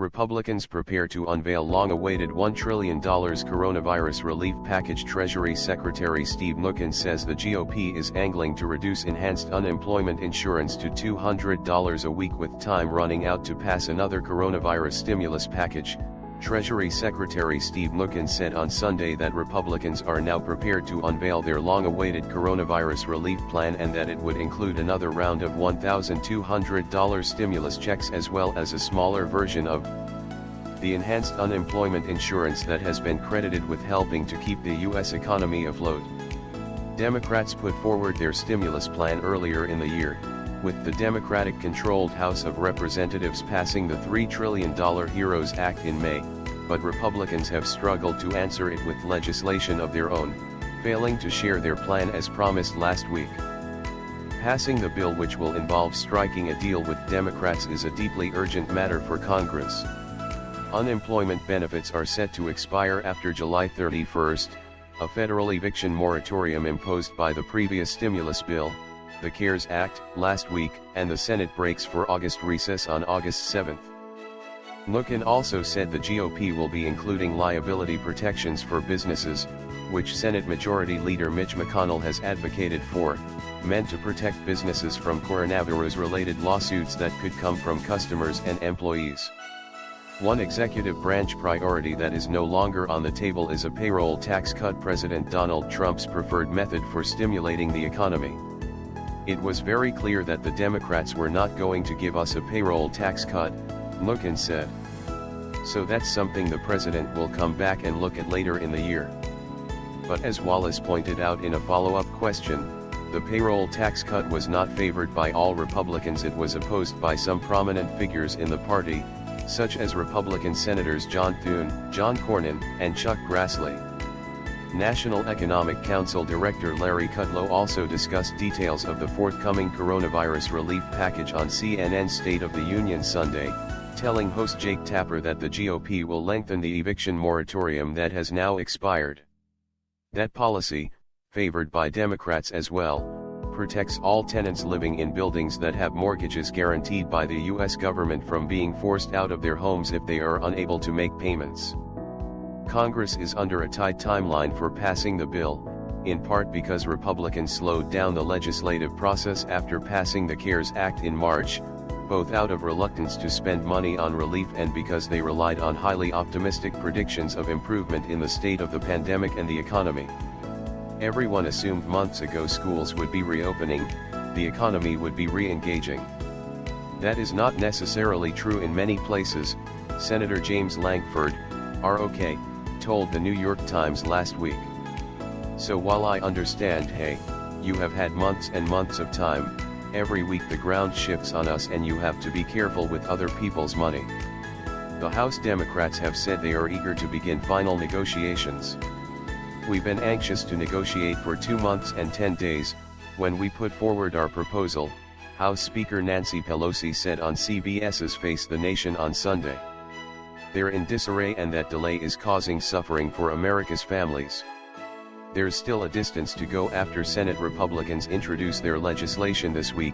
Republicans prepare to unveil long-awaited $1 trillion coronavirus relief package. Treasury Secretary Steve Mnuchin says the GOP is angling to reduce enhanced unemployment insurance to $200 a week with time running out to pass another coronavirus stimulus package. Treasury Secretary Steve Mnuchin said on Sunday that Republicans are now prepared to unveil their long-awaited coronavirus relief plan and that it would include another round of $1,200 stimulus checks as well as a smaller version of the enhanced unemployment insurance that has been credited with helping to keep the U.S. economy afloat. Democrats put forward their stimulus plan earlier in the year, with the Democratic-controlled House of Representatives passing the $3 trillion HEROES Act in May, but Republicans have struggled to answer it with legislation of their own, failing to share their plan as promised last week. Passing the bill, which will involve striking a deal with Democrats, is a deeply urgent matter for Congress. Unemployment benefits are set to expire after July 31st, a federal eviction moratorium imposed by the previous stimulus bill, the CARES Act, last week, and the Senate breaks for August recess on August 7th. Mnuchin also said the GOP will be including liability protections for businesses, which Senate Majority Leader Mitch McConnell has advocated for, meant to protect businesses from coronavirus-related lawsuits that could come from customers and employees. One executive branch priority that is no longer on the table is a payroll tax cut, President Donald Trump's preferred method for stimulating the economy. It was very clear that the Democrats were not going to give us a payroll tax cut, Mnuchin said. So that's something the president will come back and look at later in the year. But as Wallace pointed out in a follow-up question, the payroll tax cut was not favored by all Republicans. It was opposed by some prominent figures in the party, such as Republican Senators John Thune, John Cornyn, and Chuck Grassley. National Economic Council Director Larry Kudlow also discussed details of the forthcoming coronavirus relief package on CNN's State of the Union Sunday, telling host Jake Tapper that the GOP will lengthen the eviction moratorium that has now expired. That policy, favored by Democrats as well, protects all tenants living in buildings that have mortgages guaranteed by the U.S. government from being forced out of their homes if they are unable to make payments. Congress is under a tight timeline for passing the bill, in part because Republicans slowed down the legislative process after passing the CARES Act in March, both out of reluctance to spend money on relief and because they relied on highly optimistic predictions of improvement in the state of the pandemic and the economy. Everyone assumed months ago schools would be reopening, the economy would be re-engaging. That is not necessarily true in many places, Senator James Lankford, ROK, told the New York Times last week. So while I understand, hey, you have had months and months of time, every week the ground shifts on us and you have to be careful with other people's money. The House Democrats have said they are eager to begin final negotiations. We've been anxious to negotiate for 2 months and 10 days, when we put forward our proposal, House Speaker Nancy Pelosi said on CBS's Face the Nation on Sunday. They're in disarray and that delay is causing suffering for America's families. There's still a distance to go after Senate Republicans introduce their legislation this week.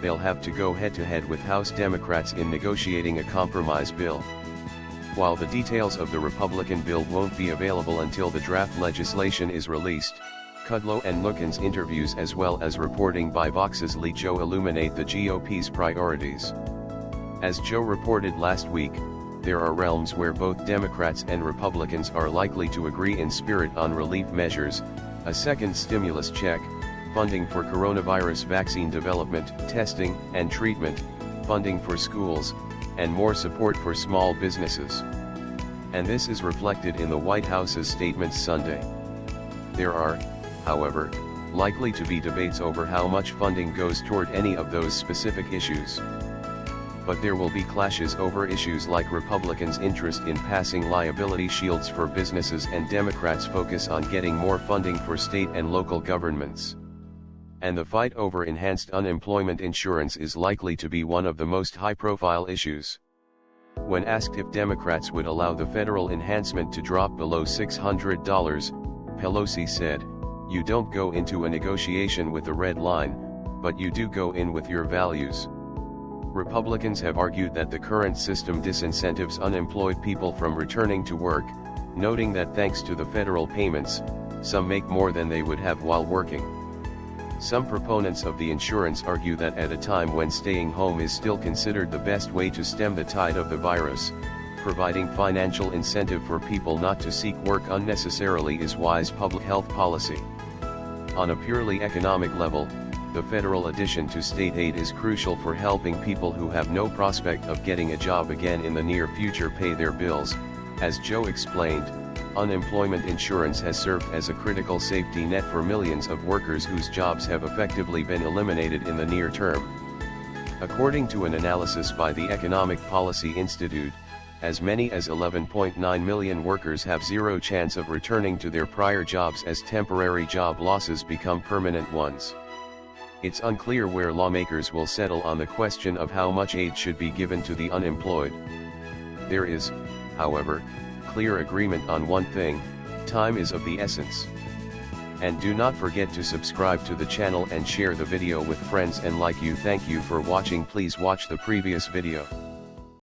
They'll have to go head-to-head with House Democrats in negotiating a compromise bill. While the details of the Republican bill won't be available until the draft legislation is released, Kudlow and Mnuchin's interviews as well as reporting by Vox's Lee Joe illuminate the GOP's priorities. As Joe reported last week, there are realms where both Democrats and Republicans are likely to agree in spirit on relief measures, a second stimulus check, funding for coronavirus vaccine development, testing, and treatment, funding for schools, and more support for small businesses. And this is reflected in the White House's statements Sunday. There are, however, likely to be debates over how much funding goes toward any of those specific issues. But there will be clashes over issues like Republicans' interest in passing liability shields for businesses and Democrats' focus on getting more funding for state and local governments. And the fight over enhanced unemployment insurance is likely to be one of the most high-profile issues. When asked if Democrats would allow the federal enhancement to drop below $600, Pelosi said, "You don't go into a negotiation with a red line, but you do go in with your values." Republicans have argued that the current system disincentives unemployed people from returning to work, noting that thanks to the federal payments, some make more than they would have while working. Some proponents of the insurance argue that at a time when staying home is still considered the best way to stem the tide of the virus, providing financial incentive for people not to seek work unnecessarily is wise public health policy. On a purely economic level, the federal addition to state aid is crucial for helping people who have no prospect of getting a job again in the near future pay their bills. As Joe explained, unemployment insurance has served as a critical safety net for millions of workers whose jobs have effectively been eliminated in the near term. According to an analysis by the Economic Policy Institute, as many as 11.9 million workers have zero chance of returning to their prior jobs as temporary job losses become permanent ones. It's unclear where lawmakers will settle on the question of how much aid should be given to the unemployed. There is, however, clear agreement on one thing: time is of the essence. And do not forget to subscribe to the channel and share the video with friends and like you. Thank you for watching. Please watch the previous video.